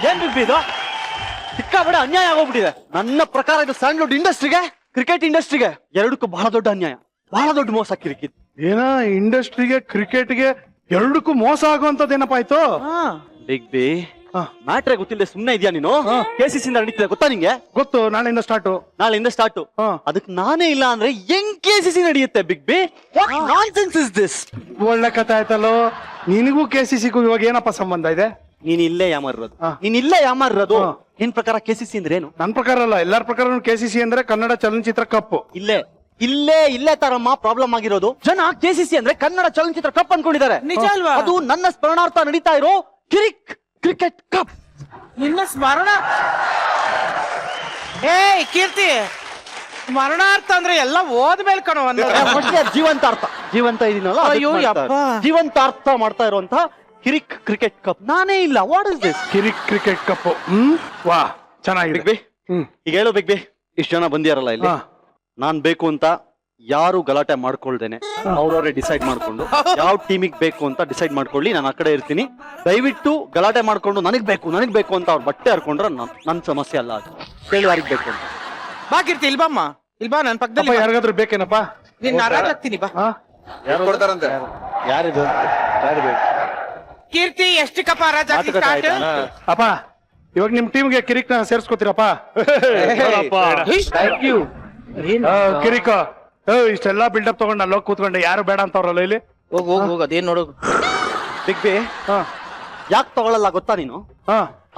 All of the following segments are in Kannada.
ಏನ್ ಬಿಗ್ ಬಿ ಇದು ಸಿಕ್ಕಾಬಡೆ ಅನ್ಯಾಯ ಆಗೋಗ್ಬಿಟ್ಟಿದೆ. ನನ್ನ ಪ್ರಕಾರ ಇದು ಸ್ಯಾಂಡ್ಲ್ವುಡ್ ಇಂಡಸ್ಟ್ರಿಗೆ ಕ್ರಿಕೆಟ್ ಇಂಡಸ್ಟ್ರಿಗೆ ಎರಡಕ್ಕೂ ಬಹಳ ದೊಡ್ಡ ಅನ್ಯಾಯ, ಬಹಳ ದೊಡ್ಡ ಮೋಸ ಕಿರಿಕಿದ್. ಏನ ಇಂಡಸ್ಟ್ರಿಗೆ ಕ್ರಿಕೆಟ್ಗೆ ಎರಡಕ್ಕೂ ಮೋಸ ಆಗುವಂತದ್ದು ಏನಪ್ಪ ಆಯ್ತು? ಬಿಗ್ ಬಿ ಮ್ಯಾಟ್ರೆ ಗೊತ್ತಿಲ್ಲದೆ ಸುಮ್ನೆ ಇದೆಯಾ ನೀನು? KCC ಇಂದ ನಡೀತಿದೆ ಗೊತ್ತಾ ನಿಂಗೆ? ಗೊತ್ತು, ನಾಳೆಯಿಂದ ಸ್ಟಾರ್ಟ್. ನಾಳೆಯಿಂದ ಸ್ಟಾರ್ಟ್. ಅದಕ್ಕೆ ನಾನೇ ಇಲ್ಲ ಅಂದ್ರೆ ಹೆಂಗ್ KCC ನಡೆಯುತ್ತೆ big B? What nonsense is this? ಒಳ್ಳೆ ಕಥೆ ಆಯ್ತಲ್ಲೋ. ನಿನಗೂ KCCಗೂ ಇವಾಗ ಏನಪ್ಪ ಸಂಬಂಧ ಇದೆ? ನೀನ್ ಇಲ್ಲೇ ಯಾಮಾರಿರೋದು. ನಿನ್ ಪ್ರಕಾರ KCC ಅಂದ್ರೆ ಏನು? ನನ್ ಪ್ರಕಾರ ಅಲ್ಲ, ಎಲ್ಲಾರ ಪ್ರಕಾರ KCC ಅಂದ್ರೆ ಕನ್ನಡ ಚಲನಚಿತ್ರ ಕಪ್. ಇಲ್ಲೇ ತರಮ್ಮ ಪ್ರಾಬ್ಲಮ್ ಆಗಿರೋದು. ಜನ KCC ಅಂದ್ರೆ ಕನ್ನಡ ಚಲನಚಿತ್ರ ಕಪ್ ಅನ್ಕೊಂಡಿದ್ದಾರೆ. ನಿಜ ಅಲ್ವಾ? ಅದು ನನ್ನ ಸ್ಮರಣಾರ್ಥ ನಡೀತಾ ಇರೋ ಕ್ರಿಕೆಟ್ ಕಪ್. ನಿನ್ನ ಸ್ಮರಣ ಕೀರ್ತಿ, ಸ್ಮರಣಾರ್ಥ ಅಂದ್ರೆ ಎಲ್ಲ ಓದ್ಮೇಲೆ ಕಣೋ. ಜೀವಂತ ಇದೀನಲ್ಲ, ಅಯ್ಯೋ ಯಪ್ಪ. ಜೀವಂತಾರ್ಥ ಮಾಡ್ತಾ ಇರುವಂತ ಕ್ರಿಕೆಟ್ ಕಪ್ ನಾನೇ ಇಲ್ಲ. What is this cricket cup? ವಾ, ಚೆನ್ನಾಗಿದೆ. ಬಿಗ್ ಬಿ ಈಗ ಹೇಳು ಬಿಗ್ ಬಿ, ಇಷ್ಟು ಜನ ಬಂದಿಯಾರಲ್ಲ ಇಲ್ಲಿ, ನಾನ್ ಬೇಕು ಅಂತ ಯಾರು ಗಲಾಟೆ ಮಾಡ್ಕೊಳ್ದೇನೆ ಅವ್ರವ್ರೆ ಡಿಸೈಡ್ ಮಾಡ್ಕೊಂಡು ಯಾವ ಟೀಮಿಗೆ ಬೇಕು ಅಂತ ಡಿಸೈಡ್ ಮಾಡ್ಕೊಳ್ಳಿ. ನಾನು ಆ ಕಡೆ ಇರ್ತೀನಿ. ದಯವಿಟ್ಟು ಗಲಾಟೆ ಮಾಡ್ಕೊಂಡು ನನಗ್ ಬೇಕು ಅಂತ ಅವ್ರ ಬಟ್ಟೆ ಹರ್ಕೊಂಡ್ರೆ ನನ್ ಸಮಸ್ಯೆ ಅಲ್ಲ. ಅದು ಕೇಳಿ ಯಾರಿಗ್ ಬೇಕು ಅಂತ. ಬಾ ಕೀರ್ತಿ, ಇಲ್ಬಮ್ಮ, ಇಲ್ಬಾ ನನ್ ಪಕ್ಕದಲ್ಲಿ. ಯಾರಿಗಾದ್ರೂ ಬೇಕೇನಪ್ಪ? ನೀನ್ ನಾರಾಜ್ ಆಗ್ತೀನಿ ಬಾ. ಯಾರಿದು? ಕೀರ್ತಿ ಎಷ್ಟು ಕಪ ರಾಜ ಅಪ್ಪ, ಇವಾಗ ನಿಮ್ ಟೀಮ್ಗೆ ಕಿರಿಕ್ ಸೇರ್ಸ್ಕೊತೀರಪ್ಪ? ಕಿರಿಕ ಇಷ್ಟೆಲ್ಲಾ ಬಿಲ್ಡಪ್ ತಗೊಂಡು ಅಲ್ಲಿ ಕೂತ್ಕೊಂಡೆ, ಯಾರು ಬೇಡ ಅಂತವ್ರಲ್ಲ ಇಲ್ಲಿ. ಹೋಗ್ ಅದೇನ್ ನೋಡು. ಬಿಗ್ ಬಿ ಯಾಕೆ ತಗೊಳಲ್ಲ ಗೊತ್ತಾ ನೀನು?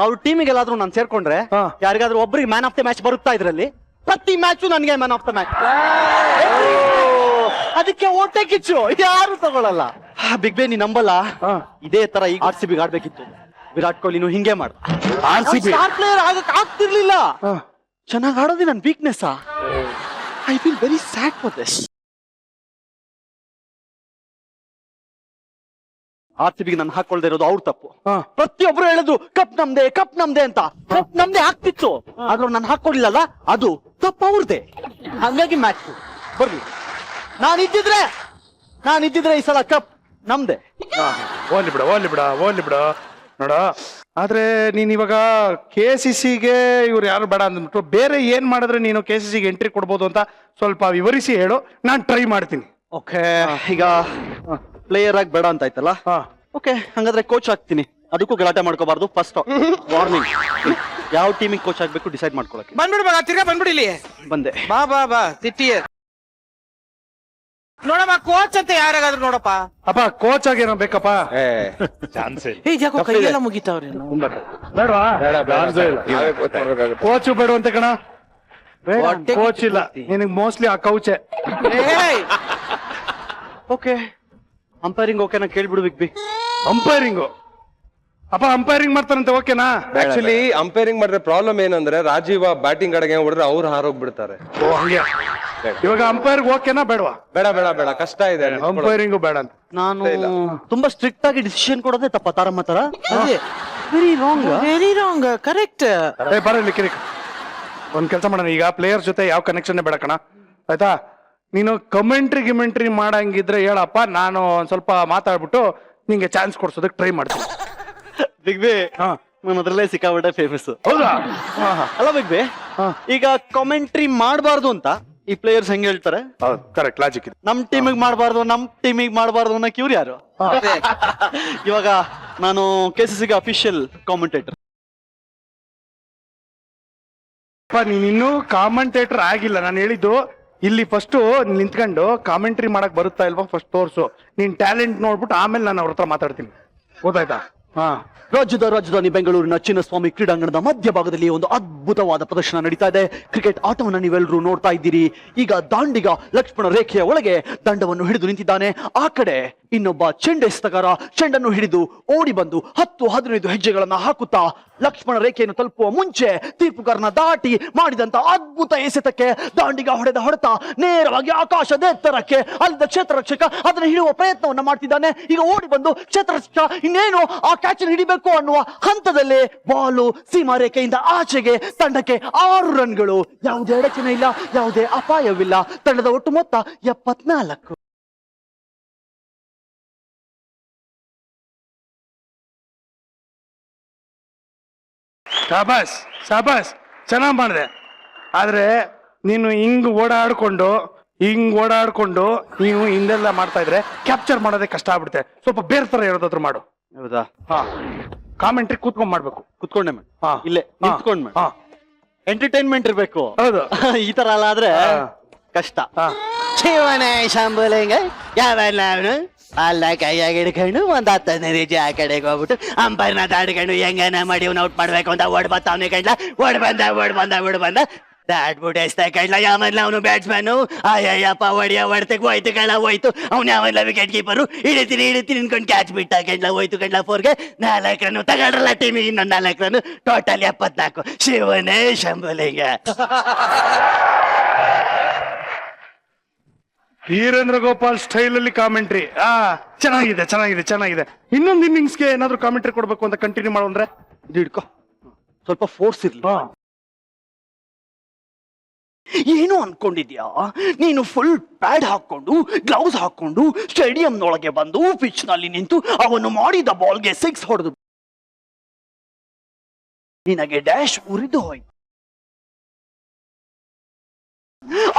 ಅವ್ರ ಟೀಮಿಗೆ ಎಲ್ಲಾದ್ರೂ ನಾನು ಸೇರ್ಕೊಂಡ್ರೆ ಯಾರಿಗಾದ್ರೂ ಒಬ್ರಿಗೆ ಮ್ಯಾನ್ ಆಫ್ ದ ಮ್ಯಾಚ್ ಬರುತ್ತಾ ಇದ್ರಲ್ಲಿ? ಪ್ರತಿ ಮ್ಯಾಚು ನನಗೆ ಮ್ಯಾನ್ ಆಫ್ ದ ಮ್ಯಾಚ್. ಅದಕ್ಕೆ ಓಟೆ ಕಿಚ್ಚು, ಯಾರು ತಗೊಳಲ್ಲ. ಬಿಗ್ ಬಿ ನೀ ನಂಬಲ್ಲ, ಇದೇ ತರ ಈಗ RCB ಆಡ್ಬೇಕಿತ್ತು. ವಿರಾಟ್ ಕೊಹ್ಲಿನು ಹಿಂಗೆ ಮಾಡ. ಸ್ಟಾರ್ ಪ್ಲೇಯರ್ ಆಗಕ್ ಆಗ್ತಿರ್ಲಿಲ್ಲ. ಚೆನ್ನಾಗಿ ಆಡೋದು ನನ್ನ weakness. I feel very sad for this. RCB ನಾನು ಹಾಕೊಳ್ದೆ ಇರೋದು ಅವ್ರ ತಪ್ಪು. ಪ್ರತಿಯೊಬ್ರು ಹೇಳಿದ್ರು ಕಪ್ ನಮ್ದೆ ಅಂತ. ಕಪ್ ನಮ್ದೆ ಆಗ್ತಿತ್ತು, ಆದ್ರೂ ನಾನು ಹಾಕೊಡ್ಲಿಲ್ಲ, ಅದು ತಪ್ಪು ಅವ್ರದೇ. ಹಂಗಾಗಿ ಮ್ಯಾಚ್ ಬರ್ಲಿ. ನಾನಿದ್ದಿದ್ರೆ ಈ ಸಲ ಕಪ್ ನಮ್ದೆ. ಓನ್ಲಿ ಬಿಡ ನೋಡ. ಆದ್ರೆ ನೀನ್ ಇವಾಗ KCCಗೆ ಇವ್ರು ಯಾರು ಬೇಡ ಅಂದ್ಬಿಟ್ರು, ಬೇರೆ ಏನ್ ಮಾಡಿದ್ರೆ ನೀನು KCCಗೆ ಎಂಟ್ರಿ ಕೊಡ್ಬೋದು ಅಂತ ಸ್ವಲ್ಪ ವಿವರಿಸಿ ಹೇಳು, ನಾನ್ ಟ್ರೈ ಮಾಡ್ತೀನಿ. ಓಕೆ, ಈಗ ಪ್ಲೇಯರ್ ಆಗಿ ಬೇಡ ಅಂತ ಆಯ್ತಲ್ಲ. ಓಕೆ, ಹಂಗಾದ್ರೆ ಕೋಚ್ ಆಗ್ತೀನಿ. ಅದಕ್ಕೂ ಗಲಾಟೆ ಮಾಡ್ಕೋಬಾರ್ದು. ಫಸ್ಟ್ ವಾರ್ನಿಂಗ್, ಯಾವ ಟೀಮಿಗೆ ಕೋಚ್ ಆಗ್ಬೇಕು ಡಿಸೈಡ್ ಮಾಡ್ಕೊಳಕ್ಕೆ. ಬಂದ್ಬಿಡು ಮಗ, ತಿರ್ಗಾ ಬಂದ್ಬಿಡಿ ಇಲ್ಲಿ. ಬಂದೆ. ಬಾ ಸಿಟ್ಟಿ ನೋಡಮ್ಮ. ಕೋಚ್ ಅಂತ ಯಾರಾಗಾದ್ರೂ ನೋಡಪ್ಪ. ಅಪ್ಪ ಕೋಚ್ ಆಗೇನೋ ಬೇಕಪ್ಪ? ಯಾಕೋ ಕೈಯೆಲ್ಲ ಮುಗಿತಾವ್ರೆ. ಬೇಡವಾ? ಕೋಚು ಬೇಡ ಅಂತ ಕಣ. ಕೋಚ್ ಇಲ್ಲ ನಿನಗೆ, ಮೋಸ್ಟ್ಲಿ ಆ ಕೌಚೆ. ಓಕೆ, ಅಂಪೈರಿಂಗ್ ಓಕೆನಾ ಕೇಳ್ಬಿಡು ಬಿಗ್ ಬಿ. ಅಂಪೈರಿಂಗು ಅಪ್ಪ ಅಂಪೈರಿಂಗ್ ಮಾಡ್ತಾರಂತೆ, ಓಕೆನಾ? ಆಕ್ಚುಲಿ ಅಂಪೈರಿಂಗ್ ಮಾಡಿದ್ರೆ ಪ್ರಾಬ್ಲಮ್ ಏನಂದ್ರೆ ರಾಜೀವ ಬ್ಯಾಟಿಂಗ್ ಕಡೆಗೆ ಹೊಡೆದ್ರೆ ಅವ್ರು ಹಾರೋಗ್ಬಿಡ್ತಾರೆ. ಓ ಹಂಗೆ. ಇವಾಗ ಅಂಪೈರ್ ಓಕೆನಾ ಬೇಡವಾ? ಬೇಡ ಕಷ್ಟ ಇದೆ. ಅಂಪೈರಿಂಗು ಬೇಡ ಅಂತ. ನಾನು ತುಂಬಾ ಸ್ಟ್ರಿಕ್ಟ್ ಆಗಿ ಡಿಸಿಷನ್ ಕೊಡೋದೇ ತಪ್ಪ ತಾರಮ್ಮ ತರ. Very wrong. ಕರೆಕ್ಟ್. ಬರಲಿ ಕಿರಿಕ್, ಒಂದ್ ಕೆಲಸ ಮಾಡೋಣ. ಈಗ ಪ್ಲೇಯರ್ ಜೊತೆ ಯಾವ ಕನೆಕ್ಷನ್ ಬೇಡ ಕಣ, ಆಯ್ತಾ? ನೀನು ಕಮೆಂಟ್ರಿ ಮಾಡಂಗಿದ್ರೆ ಹೇಳಪ್ಪ, ನಾನು ಒಂದ್ ಸ್ವಲ್ಪ ಮಾತಾಡ್ಬಿಟ್ಟು ನಿಂಗೆ ಚಾನ್ಸ್ ಕೊಡ್ಸೋದಕ್ಕೆ ಟ್ರೈ ಮಾಡ್ತೀನಿ. ಬಿಗ್ ಬಿ ನನ್ನ ಅದ್ರಲ್ಲೇ ಸಿಕ್ಕಾಬಿಟ್ಟೆ ಫೇಮಸ್. ಹೌದಾ? ಅಲ್ಲ ಬಿಗ್ ಬಿ, ಈಗ ಕಾಮೆಂಟ್ರಿ ಮಾಡಬಾರ್ದು ಅಂತ ಈ ಪ್ಲೇಯರ್ಸ್ ಹೆಂಗ್ ಹೇಳ್ತಾರೆ? ಕರೆಕ್ಟ್ ಲಾಜಿಕ್ ಇದೆ. ನಮ್ ಟೀಮಿಗೆ ಮಾಡಬಾರ್ದು ಅನ್ನಕ್ಕೆ ಇವ್ರು ಯಾರು? ಇವಾಗ ನಾನು KCCಗೆ ಅಫಿಷಿಯಲ್ ಕಾಮೆಂಟೇಟರ್. ನೀನ್ ಇನ್ನೂ ಕಾಮೆಂಟೇಟರ್ ಆಗಿಲ್ಲ. ನಾನು ಹೇಳಿದ್ದು ಇಲ್ಲಿ ಫಸ್ಟ್ ನಿಂತ್ಕೊಂಡು ಕಾಮೆಂಟ್ರಿ ಮಾಡಕ್ ಬರುತ್ತಾ ಇಲ್ವಾ ಫಸ್ಟ್ ತೋರ್ಸು. ನೀನ್ ಟ್ಯಾಲೆಂಟ್ ನೋಡ್ಬಿಟ್ಟು ಆಮೇಲೆ ನಾನು ಅವ್ರ ಹತ್ರ ಮಾತಾಡ್ತೀನಿ, ಗೊತ್ತಾಯ್ತಾ? ರಾಜ್ಯದ ರಾಜಧಾನಿ ಬೆಂಗಳೂರಿನ ಚಿನ್ನಸ್ವಾಮಿ ಕ್ರೀಡಾಂಗಣದ ಮಧ್ಯಭಾಗದಲ್ಲಿ ಒಂದು ಅದ್ಭುತವಾದ ಪ್ರದರ್ಶನ ನಡೀತಾ ಇದೆ. ಕ್ರಿಕೆಟ್ ಆಟವನ್ನು ನೀವೆಲ್ಲರೂ ನೋಡ್ತಾ ಇದ್ದೀರಿ. ಈಗ ದಾಂಡಿಗ ಲಕ್ಷ್ಮಣ ರೇಖೆಯ ಒಳಗೆ ದಂಡವನ್ನು ಹಿಡಿದು ನಿಂತಿದ್ದಾನೆ. ಆ ಕಡೆ ಇನ್ನೊಬ್ಬ ಚೆಂಡೆಸೆತಗಾರ ಚೆಂಡನ್ನು ಹಿಡಿದು ಓಡಿ ಬಂದು 10-15 ಹೆಜ್ಜೆಗಳನ್ನ ಹಾಕುತ್ತಾ ಲಕ್ಷ್ಮಣ ರೇಖೆಯನ್ನು ತಲುಪುವ ಮುಂಚೆ ತೀರ್ಪುಗಾರನ ದಾಟಿ ಮಾಡಿದಂತ ಅದ್ಭುತ ಎಸೆತಕ್ಕೆ ದಾಂಡಿಗ ಹೊಡೆದ ಹೊಡೆತ ನೇರವಾಗಿ ಆಕಾಶದ ಎತ್ತರಕ್ಕೆ ಅಲ್ಲಿದ್ದ ಕ್ಷೇತ್ರ ರಕ್ಷಕ ಅದನ್ನು ಹಿಡಿಯುವ ಪ್ರಯತ್ನವನ್ನ ಮಾಡ್ತಿದ್ದಾನೆ. ಈಗ ಓಡಿ ಬಂದು ಕ್ಷೇತ್ರ ರಕ್ಷಕ ಇನ್ನೇನು ಆ ಕ್ಯಾಚ್ ಹಿಡಿಬೇಕು ಅನ್ನುವ ಹಂತದಲ್ಲೇ ಬಾಲು ಸೀಮಾ ರೇಖೆಯಿಂದ ಆಚೆಗೆ. ತಂಡಕ್ಕೆ 6 ರನ್ಗಳು. ಯಾವುದೇ ಅಡಚಣೆ ಇಲ್ಲ, ಯಾವುದೇ ಅಪಾಯವಿಲ್ಲ. ತಂಡದ ಒಟ್ಟು ಮೊತ್ತ 74. ಶಾಬಾಸ್ ಶಾಬಾಸ್ ಚೆನ್ನಾಗ್ ಮಾಡಿದೆ. ಆದ್ರೆ ನೀನು ಹಿಂಗ್ ಓಡಾಡ್ಕೊಂಡು ನೀವು ಹಿಂದೆಲ್ಲ ಮಾಡ್ತಾ ಇದ್ರೆ ಕ್ಯಾಪ್ಚರ್ ಮಾಡೋದೇ ಕಷ್ಟ ಆಗ್ಬಿಡುತ್ತೆ. ಸ್ವಲ್ಪ ಬೇರೆ ತರ ಹೇಳೋದಾದ್ರು ಮಾಡು. ಹೌದಾ? ಹಾ, ಕಾಮೆಂಟ್ರಿ ಕೂತ್ಕೊಂಡ್ ಮಾಡ್ಬೇಕು. ಕುತ್ಕೊಂಡೆ ಮೇಡಮ್. ಹಾ. ಇಲ್ಲೇ ನಿಂತ್ಕೊಂಡ್ ಮೇಡಮ್. ಹಾ, ಎಂಟರ್ಟೈನ್ಮೆಂಟ್ ಇರ್ಬೇಕು. ಹೌದು. ಈ ತರ ಅಲ್ಲ ಆದ್ರೆ ಕಷ್ಟ. ಹಾ. ಶಿವನ ಶಂಭುಲಿಂಗ ಯಾವನು ಅಲ್ಲ ಕೈಯಾಗಿ ಹಿಡ್ಕೊಂಡು ಒಂದ್ 10 ರೀತಿ ಆ ಕಡೆಗೆ ಹೋಗ್ಬಿಟ್ಟು ಅಂಪೈರ್ನ ತಾಡ್ಕೊಂಡು ಹೆಂಗನ ಮಾಡಿ ಇವ್ನ ಔಟ್ ಮಾಡ್ಬೇಕು ಅಂತ ಓಡ್ ಬರ್ತಾವನೆ ಕೈಲ ಓಡ್ ಬಂದ ದಾಟ್ಬಿಟ್ಟು ಎಸ್ತಾ ಕೈಲ ಯಾವಲ್ಲ ಅವನು ಬ್ಯಾಟ್ಸ್ಮನ್. ಅಯ್ಯಪ್ಪ ಹೋಯ್ತು ಕೈಲ ಹೋಯ್ತು. ಅವ್ನು ಯಾವಲ್ಲ ವಿಕೆಟ್ ಕೀಪರು ಹಿಡಿತೀನಿ ಅನ್ಕೊಂಡು ಕ್ಯಾಚ್ ಬಿಟ್ಟ ಕೈಲ ಹೋಯ್ತು ಕೈಲ 4ಗೆ 4 ರನ್ ತಗೊಂಡ್ರಲ್ಲ ಟೀಮಿಗೆ ಇನ್ನೊಂದು 4 ರನ್, ಟೋಟಲ್ 74. ಶಿವನೇ ಶಂಭುಲಿಂಗ. ವೀರೇಂದ್ರ ಗೋಪಾಲ್ ಸ್ಟೈಲ್ ಅಲ್ಲಿ ಕಾಮೆಂಟ್ರಿ. ಚೆನ್ನಾಗಿದೆ. ಇನ್ನೊಂದು ಇನ್ನಿಂಗ್ಸ್ಗೆ ಏನಾದ್ರು ಕಾಮೆಂಟ್ರಿ ಕೊಡ್ಬೇಕು ಅಂತ ಕಂಟಿನ್ಯೂ ಮಾಡೋಂದ್ರೆ ಇದು ಹಿಡ್ಕೊ, ಸ್ವಲ್ಪ ಫೋರ್ಸ್ ಇರ್ಲಿ. ಏನು ಅನ್ಕೊಂಡಿದ್ಯಾ ನೀನು? ಫುಲ್ ಪ್ಯಾಡ್ ಹಾಕೊಂಡು ಗ್ಲೌಸ್ ಹಾಕೊಂಡು ಸ್ಟೇಡಿಯಂನೊಳಗೆ ಬಂದು ಪಿಚ್ ನಲ್ಲಿ ನಿಂತು ಅವನು ಮಾಡಿದ ಬಾಲ್ಗೆ 6 ಹೊಡೆದು ನಿನಗೆ ಡ್ಯಾಶ್ ಉರಿದು ಹೋಯ್ತು.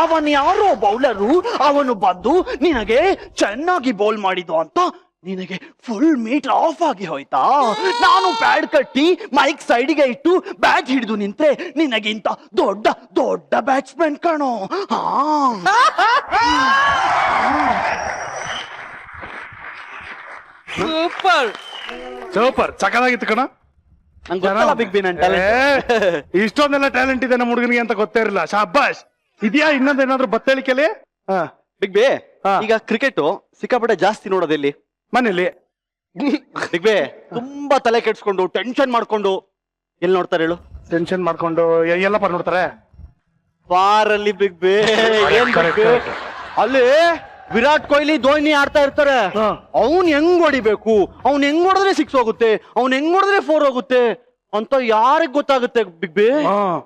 ಅವನ್ ಯಾರೋ ಬೌಲರು, ಅವನು ಬಂದು ನಿನಗೆ ಚೆನ್ನಾಗಿ ಬೌಲ್ ಮಾಡಿದ್ದು ಅಂತ ನಿನಗೆ ಫುಲ್ ಮೀಟರ್ ಆಫ್ ಆಗಿ ಹೋಯ್ತಾ? ನಾನು ಪ್ಯಾಡ್ ಕಟ್ಟಿ ಮೈಕ್ ಸೈಡಿಗೆ ಇಟ್ಟು ಬ್ಯಾಟ್ ಹಿಡಿದು ನಿಂತ್ರೆ ನಿನಗಿಂತ ದೊಡ್ಡ ಬ್ಯಾಟ್ಸ್ಮನ್ ಕಾಣೋ. ಸೂಪರ್ ಸಕಲಾಗಿತ್ತು ಕಣ. ಬಿಗ್ ಬಿ ನನ್ ಟ್ಯಾಲೆಂಟ್. ಇಷ್ಟೊಂದೆಲ್ಲ ಟ್ಯಾಲೆಂಟ್ ಇದೆ ನಮ್ಮ ಹುಡುಗನಿಗೆ ಅಂತ ಗೊತ್ತೇ ಇರಲಿಲ್ಲ. ಶಾಬಾಷ್. ಇದೆಯಾ ಇನ್ನೊಂದೇನಾದ್ರು ಬತ್ತಳಿಕೆಲಿ? ಬಿಗ್ ಬಿ, ಈಗ ಕ್ರಿಕೆಟ್ ಸಿಕ್ಕಾಪಟ್ಟೆ ಜಾಸ್ತಿ ನೋಡೋದೆಲ್ಲಿ? ಮನೇಲಿ. ಬಿಗ್ ಬಿ ತುಂಬಾ ತಲೆ ಕೆಡ್ಸ್ಕೊಂಡು ಟೆನ್ಷನ್ ಮಾಡ್ಕೊಂಡು ಎಲ್ಲಿ ನೋಡ್ತಾರೆ ಹೇಳು? ಟೆನ್ಷನ್ ಮಾಡ್ಕೊಂಡು ಎಲ್ಲಪ್ಪ ನೋಡ್ತಾರೆ? ಬಾರಲ್ಲಿ ಬಿಗ್ ಬಿ. ಅಲ್ಲಿ ವಿರಾಟ್ ಕೊಹ್ಲಿ ಧೋನಿ ಆಡ್ತಾ ಇರ್ತಾರೆ. ಅವ್ನ್ ಹೆಂಗ್ ಹೊಡಿಬೇಕು, ಅವ್ನ್ ಹೆಂಗ್ ಹೊಡೆದ್ರೆ 6 ಹೋಗುತ್ತೆ, ಅವ್ನ್ ಹೆಂಗ್ ಹೊಡೆದ್ರೆ 4 ಹೋಗುತ್ತೆ ಅಂತ ಯಾರಿಗ್ ಗೊತ್ತಾಗುತ್ತೆ ಬಿಗ್ ಬಿ?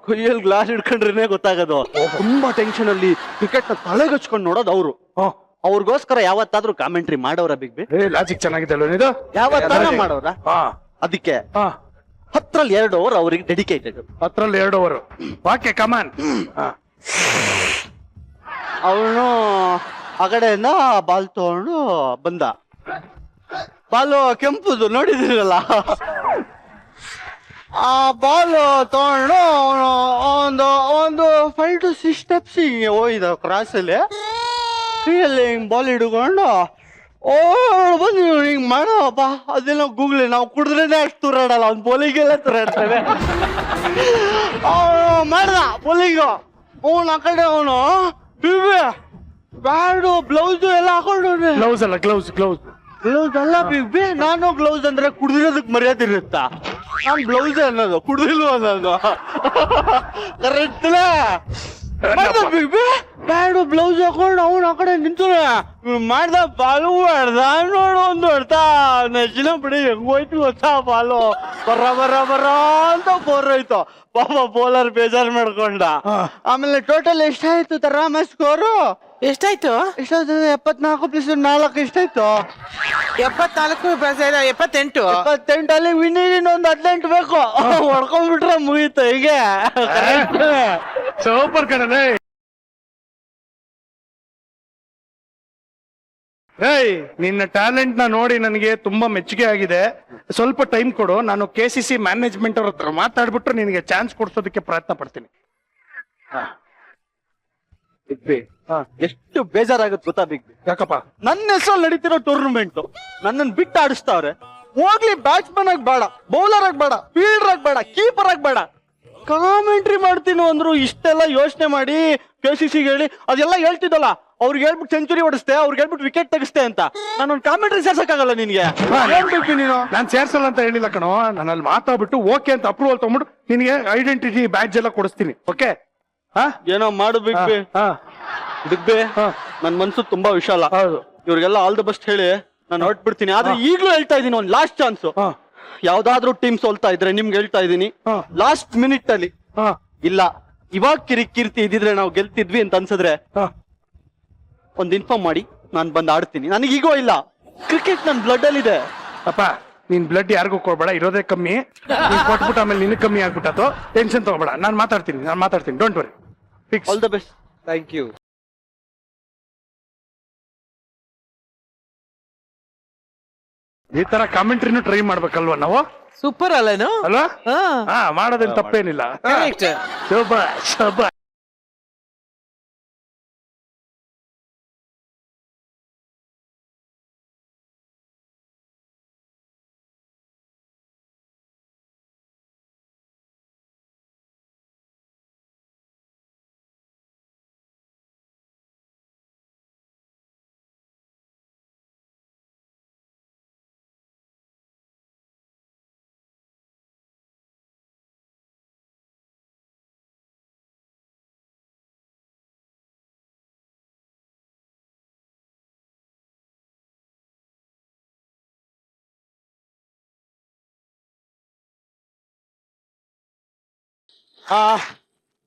ಕೈಯಲ್ಲಿ ಗ್ಲಾಸ್ ಹಿಡ್ಕೊಂಡ್ರೇನೆ ಗೊತ್ತಾಗೋದು. ತುಂಬಾ ಟೆನ್ಷನ್ ಅಲ್ಲಿ ಕ್ರಿಕೆಟ್ ನ ತಲೆಗಚ್ಕೊಂಡು ನೋಡೋದು ಅವ್ರು. ಅವ್ರಿಗೋಸ್ಕರ ಯಾವತ್ತಾದ್ರೂ ಕಾಮೆಂಟ್ರಿ ಮಾಡೋರ ಬಿಗ್ ಬಿ? ಲಾಜಿಕ್ ಚೆನ್ನಾಗಿದೆ ಅಲ್ವ ಇದು? ಯಾವತ್ತಾರ ಮಾಡೋರ? ಅದಕ್ಕೆ 10ರಲ್ಲಿ 2 ಓವರ್ ಅವ್ರಿಗೆ ಡೆಡಿಕೇಟೆಡ್. 10ರಲ್ಲಿ 2 ಓವರ್. Okay come on. ಅವನು ಆ ಕಡೆಯಿಂದ ಬಾಲ್ ತಗೊಂಡು ಬಂದ. ಬಾಲು ಕೆಂಪುದು ನೋಡಿದಿರಲ್ಲ, ಆ ಬಾಲ್ ತಗೊಂಡು ಅವನು ಒಂದು 5 to 6 steps ಹಿಂಗೆ ಹೋಯ್ದ ಕ್ರಾಸ್ ಅಲ್ಲಿ. ಕೈಯಲ್ಲಿ ಹಿಂಗ್ ಬಾಲ್ ಹಿಡ್ಕೊಂಡು ಬಂದು ಹಿಂಗ್ ಮಾಡಪ್ಪ. ಅದೆಲ್ಲ ಗೂಗ್ಲಿ ನಾವು ಕುಡಿದ್ರೇನೆ ಅಷ್ಟು ತುರಾಡಲ್ಲ, ಅವ್ನು ಬೌಲಿಂಗೆಲ್ಲ ತುರಾಡ್ತಾನೆ. ಅವನು ಮಾಡ್ದ ಬೌಲಿಂಗು. ಅವನು ಆ ಕಡೆ ಅವನು ಬ್ಯಾಡು ಬ್ಲೌಸ್ ಎಲ್ಲ ಹಾಕೊಂಡು. ಗ್ಲೌಸ್ ಅಲ್ಲ, ಗ್ಲೌಸ್ ಅಲ್ಲ ಬಿಗ್ ಬಿ. ನಾನು ಗ್ಲೌಸ್ ಅಂದ್ರೆ ಕುಡ್ದಿರೋದಕ್ಕೆ ಮರ್ಯಾದೆ ಇರುತ್ತಾ? ನಾನು ಬ್ಲೌಸ್ ಅನ್ನೋದು, ಕುಡ್ದಿಲ್ವ ಅನ್ನೋದು. Correct big B. Bad blouse ಹಾಕೊಂಡು ಅವ್ನು ಆ ಕಡೆ ನಿಂತು ಮಾಡ್ದ. ಬಾಲು ಮಾಡ್ದ ನೋಡು, ಒಂದು ಹೊಡ್ತಾ ನೆಚ್ಚಿನ ಬಿಡಿ ಹೆಂಗೋಯ್ತು ಗೊತ್ತಾ? ಬಾಲು ಬರ ಅಂತ ಬೋರ್ರೋಯ್ತು. ಪಾಪ ಬೌಲರ್ ಬೇಜಾರ್ ಮಾಡ್ಕೊಂಡ. ಆಮೇಲೆ ಟೋಟಲ್ ಎಷ್ಟಾಯ್ತು ತರಾಮ ಸ್ಕೋರು? ಎಷ್ಟಾಯ್ತು? 74 + 4 ಎಷ್ಟಾಯ್ತು? 74 + 78. 78 ವಿನ್ನಿಂಗ್ ಒಂದು 18 ಬೇಕು. ಹೊಡ್ಕೊಂಡ್ಬಿಟ್ರೆ ಮುಗೀತು. ಹೀಗೆ ಸೂಪರ್ ಕಣಲೆ. ಏಯ್, ನಿನ್ನ ಟ್ಯಾಲೆಂಟ್ ನ ನೋಡಿ ನನಗೆ ತುಂಬಾ ಮೆಚ್ಚುಗೆ ಆಗಿದೆ. ಸ್ವಲ್ಪ ಟೈಮ್ ಕೊಡು, ನಾನು KCC ಮ್ಯಾನೇಜ್ಮೆಂಟ್ ಅವ್ರ ಹತ್ರ ಮಾತಾಡ್ಬಿಟ್ರೆ ನಿನಗೆ ಚಾನ್ಸ್ ಕೊಡ್ಸೋದಕ್ಕೆ ಪ್ರಯತ್ನ ಪಡ್ತೀನಿ. ಎಷ್ಟು ಬೇಜಾರಾಗುತ್ತೆ ಗೊತ್ತಾ ಬಿಗ್ ಬಿ? ಯಾಕಪ್ಪ? ನನ್ನ ಹೆಸರಲ್ಲಿ ನಡೀತಿರೋ ಟೂರ್ನಮೆಂಟ್ ನನ್ನನ್ನು ಬಿಟ್ಟು ಆಡಿಸ್ತಾವ್ರೆ. ಹೋಗ್ಲಿ, ಬ್ಯಾಟ್ಸ್ಮನ್ ಆಗಿ ಬೇಡ, ಬೌಲರ್ ಆಗಿ ಬೇಡ, ಫೀಲ್ಡರ್ ಆಗಿ ಬೇಡ, ಕೀಪರ್ ಆಗಿ ಬೇಡ, ಕಾಮೆಂಟ್ರಿ ಮಾಡ್ತೀನಿ ಅಂದ್ರು. ಇಷ್ಟೆಲ್ಲ ಯೋಚನೆ ಮಾಡಿ KCCಗೆ ಹೇಳಿ ಅದೆಲ್ಲ ಹೇಳ್ತಿದ್ದಲ್ಲ, ಅವ್ರಿಗೆ ಹೇಳ್ಬಿಟ್ಟು ಸೆಂಚುರಿ ಹೊಡಿಸ್ತೆ, ಅವ್ರಿಗೆ ಹೇಳ್ಬಿಟ್ಟು ವಿಕೆಟ್ ತೆಗಿಸ್ತೆ ಅಂತ. ನಾನೊಂದು ಕಾಮೆಂಟ್ರಿ ಸೇರ್ಸಕ್ಕಾಗಲ್ಲ ನಿನ್ಗೆ. ನೀನು ನಾನು ಸೇರ್ಸಲ್ಲ ಅಂತ ಹೇಳಿಲ್ಲ ಕಣೋ. ನಾನು ಅಲ್ಲಿ ಮಾತಾಡ್ಬಿಟ್ಟು ಓಕೆ ಅಂತ ಅಪ್ರೂವಲ್ ತಗೊಂಡ್ಬಿಟ್ಟು ನಿನಗೆ ಐಡೆಂಟಿಟಿ ಬ್ಯಾಡ್ಜ್ ಎಲ್ಲ ಕೊಡಿಸ್ತೀನಿ. ಓಕೆ? ಏನೋ ಮಾಡು ಬಿಗ್ ಬಿ. ಬಿಗ್ ಬಿ, ನನ್ ಮನ್ಸು ತುಂಬಾ ವಿಶಾಲ. ಹೌದು. ಇವ್ರಿಗೆಲ್ಲ ಆಲ್ ದ ಬೆಸ್ಟ್ ಹೇಳಿ ನಾನು ಹೊರಟ್ಬಿಡ್ತೀನಿ. ಆದ್ರೆ ಈಗ್ಲೂ ಹೇಳ್ತಾ ಇದೀನಿ, ಒಂದು ಲಾಸ್ಟ್ ಚಾನ್ಸ್. ಯಾವ್ದಾದ್ರು ಟೀಮ್ ಸೋಲ್ತಾ ಇದ್ರೆ ನಿಮ್ಗೆ ಹೇಳ್ತಾ ಇದೀನಿ, ಲಾಸ್ಟ್ ಮಿನಿಟ್ ಅಲ್ಲಿ ಇಲ್ಲ ಇವಾಗ ಕಿರಿಕೀರ್ತಿ ಇದ್ದಿದ್ರೆ ನಾವು ಗೆಲ್ತಿದ್ವಿ ಅಂತ ಅನ್ಸಿದ್ರೆ ಒಂದ್ ಇನ್ಫಾರ್ಮ್ ಮಾಡಿ, ನಾನ್ ಬಂದ್ ಆಡ್ತೀನಿ. ನನಗೀಗೋ ಇಲ್ಲ, ಕ್ರಿಕೆಟ್ ನನ್ ಬ್ಲಡ್ ಅಲ್ಲಿ ಇದೆ. ಅಪ್ಪ ನೀನ್ ಬ್ಲಡ್ ಯಾರಿಗೂ ಕೊಡ್ಬೇಡ, ಇರೋದೇ ಕಮ್ಮಿ. ನೀನ್ ಕೊಟ್ಬಿಟ್ಟು ಆಮೇಲೆ ನಿನಗೆ ಕಮ್ಮಿ ಆಗ್ಬಿಟ್ಟತು. ಟೆನ್ಷನ್ ತಗೋಬೇಡ, ನಾನು ಮಾತಾಡ್ತೀನಿ. Don't worry. Fix. All the best. Thank you. ಈ ತರ ಕಾಮೆಂಟ್ರಿನೂ ಟ್ರೈ ಮಾಡ್ಬೇಕಲ್ವಾ ನಾವು? ಸೂಪರ್ ಅಲ್ಲೇನು? ಅಲ್ವಾ? ಹಾ ಹಾ, ಮಾಡೋದ್ರಲ್ಲಿ ತಪ್ಪೇನಿಲ್ಲ. ಕರೆಕ್ಟ್. ಶಬಾಷ್.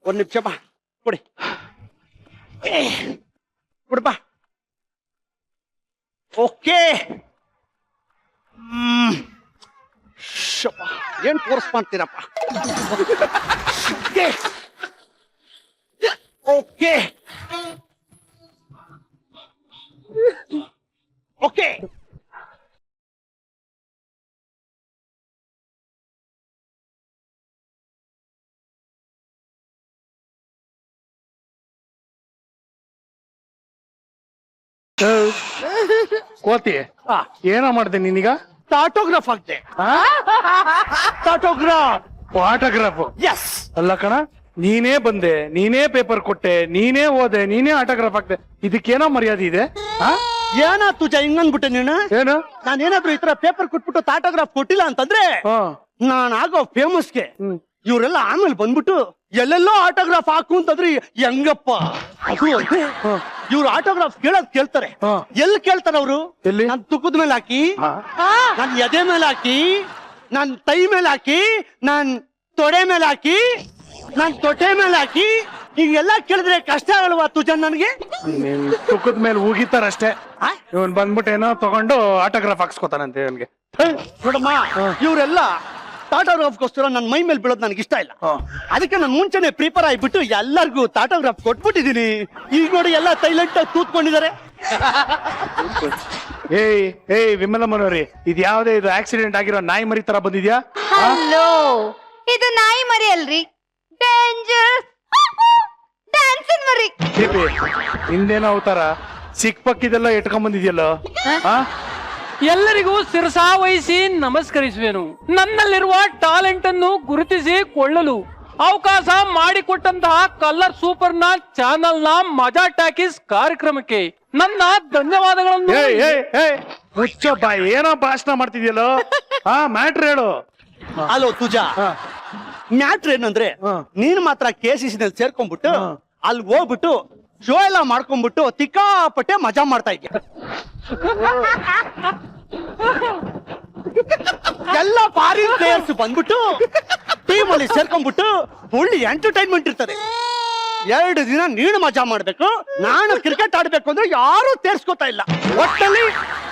ಒಂದ್ ನಿಮಿಷ ಬಾ, ಕೊಡಿ ಕೊಡಪ್ಪ. ಓಕೆ. ಏನ್ ಫೋರ್ಸ್ ಮಾಡ್ತೀರಪ್ಪ? Okay okay. ಕೋತಿ, ಏನೋ ಮಾಡ್ದೆ ನೀನೀಗ? ಆಟೋಗ್ರಾಫ್ ಆಗ್ತೆ. ಆಟೋಗ್ರಾಫ್. ಆಟೋಗ್ರಾಫ್? ಎಸ್. ಅಲ್ಲ ಕಣ, ನೀನೇ ಬಂದೆ, ನೀನೇ ಪೇಪರ್ ಕೊಟ್ಟೆ, ನೀನೇ ಓದೆ, ನೀನೇ ಆಟೋಗ್ರಾಫ್ ಆಗ್ದೆ. ಇದಕ್ಕೇನೋ ಮರ್ಯಾದೆ ಇದೆ? ಏನ ತುಜ ಹಿಂಗನ್ಬಿಟ್ಟೆ ನೀನು? ಏನು? ನಾನೇನಾದ್ರೂ ಈ ತರ ಪೇಪರ್ ಕೊಟ್ಬಿಟ್ಟು ಆಟೋಗ್ರಾಫ್ ಕೊಟ್ಟಿಲ್ಲ ಅಂತಂದ್ರೆ ನಾನ್ ಆಗೋ ಫೇಮಸ್ಗೆ ಇವರೆಲ್ಲ ಆಮೇಲೆ ಬಂದ್ಬಿಟ್ಟು ಎಲ್ಲೆಲ್ಲೋ ಆಟೋಗ್ರಾಫ್ ಹಾಕು ಅಂತಂದ್ರೆ ಹೆಂಗಪ್ಪ? ಅದು ಇವ್ರು ಆಟೋಗ್ರಾಫ್ ಕೇಳ್ತಾರೆ. ಎಲ್ಲಿ ಕೇಳ್ತಾರ ಅವರು? ಎಲ್ಲಿ? ನಾನ್ ತುಕ್ಕದ ಮೇಲೆ ಹಾಕಿ, ನಾನ್ ಎದೆ ಮೇಲೆ ಹಾಕಿ, ನಾನ್ ತೈ ಮೇಲೆ ಹಾಕಿ, ನಾನ್ ತೊಡೆ ಮೇಲೆ ಹಾಕಿ, ನಾನ್ ತೊಟ್ಟೆ ಮೇಲೆ ಹಾಕಿ, ಹಿಂಗೆಲ್ಲ ಕೇಳಿದ್ರೆ ಕಷ್ಟ ಆಗಲ್ವಾ ತುಜನ್ ನನಗೆ? ತುಕ್ಕದ ಮೇಲೆ ಉಗಿತಾರಷ್ಟೇ. ಇವನ್ ಬಂದ್ಬಿಟ್ಟು ಏನೋ ತಗೊಂಡು ಆಟೋಗ್ರಾಫ್ ಹಾಕ್ಸ್ಕೊತಾನಂತೆ ಇವನ್ಗೆ. ನೋಡಮ್ಮ, ಇವರೆಲ್ಲ ಆಟೋಗ್ರಾಫ್ಗೋಸ್ಕರ ನನ್ನ ಮೈ ಮೇಲೆ ಬೀಳೋದು ನನಗೆ ಇಷ್ಟ ಇಲ್ಲ. ಅದಕ್ಕೆ ನಾನು ಮುಂಚೆನೆ ಪ್ರಿಪೇರ್ ಆಗಿಬಿಟ್ಟು ಎಲ್ಲರಿಗೂ ಆಟೋಗ್ರಾಫ್ ಕೊಟ್ಬಿಟ್ಟಿದೀನಿ. ಈಗ ನೋಡಿ ಎಲ್ಲ ಸೈಲೆಂಟ್ ಆಗಿ ತೂತ್ಕೊಂಡಿದ್ದಾರೆ. ಏಯ್ ವಿಮಲಮ್ಮನವ್ರಿ, ಇದು ಯಾವ್ದೇ ಇದು ಆಕ್ಸಿಡೆಂಟ್ ಆಗಿರೋ ನಾಯಿ ಮರಿ ತರ ಬಂದಿದ್ಯಾ? ಹಲೋ, ಇದು ನಾಯಿ ಮರಿ ಅಲ್ರಿ, ಡೇಂಜರ್ ಡ್ಯಾನ್ಸಿಂಗ್ ಮರಿ. ಹಿಂದೇನೋ ಅವತಾರ ಸಿಕ್ ಪಕ್ಕಿದೆಲ್ಲ ಇಟ್ಕೊಂಡ್ ಬಂದಿದ್ಯಲ್ಲ. ಎಲ್ಲರಿಗೂ ಶಿರಸಾವಹಿಸಿ ನಮಸ್ಕರಿಸುವೆನು. ನನ್ನಲ್ಲಿರುವ ಟ್ಯಾಲೆಂಟ್ ಅನ್ನು ಗುರುತಿಸಿಕೊಳ್ಳಲು ಅವಕಾಶ ಮಾಡಿಕೊಟ್ಟಂತಹ ಕಲರ್ ಸೂಪರ್ ನ ಚಾನಲ್ ನ ಮಜಾ ಟಾಕೀಸ್ ಕಾರ್ಯಕ್ರಮಕ್ಕೆ ನನ್ನ ಧನ್ಯವಾದಗಳನ್ನು. ಮುಚ್ಚೋ ಬಾಯ್, ಏನೋ ಭಾಷಣ ಮಾಡ್ತಿದ್ಯಲ್ಲ. ಮ್ಯಾಟ್ರ್ ಹೇಳು. ಅಲೋ ತುಜಾ, ಮ್ಯಾಟ್ರ್ ಏನಂದ್ರೆ ನೀನ್ ಮಾತ್ರ KCC ನಲ್ಲಿ ಸೇರ್ಕೊಂಡ್ಬಿಟ್ಟು ಅಲ್ಲಿ ಹೋಗ್ಬಿಟ್ಟು ಶೋ ಎಲ್ಲ ಮಾಡ್ಕೊಂಡ್ಬಿಟ್ಟು ತಿಕ್ಕಾಪಟ್ಟೆ ಮಜಾ ಮಾಡ್ತಾ ಇದ್ದೆ. ಎಲ್ಲ ಫಾರಿನ್ ಪ್ಲೇಯರ್ಸ್ ಬಂದ್ಬಿಟ್ಟು ಟೀಮ್ ಅಲ್ಲಿ ಸೇರ್ಕೊಂಡ್ಬಿಟ್ಟು ಒಳ್ಳೆ ಎಂಟರ್ಟೈನ್ಮೆಂಟ್ ಇರ್ತದೆ. 2 ದಿನ ನೀನು ಮಜಾ ಮಾಡ್ಬೇಕು, ನಾನು ಕ್ರಿಕೆಟ್ ಆಡ್ಬೇಕು ಅಂದ್ರೆ ಯಾರು ತೇರ್ಸ್ಕೊತಾ ಇಲ್ಲ. ಒಟ್ಟಲ್ಲಿ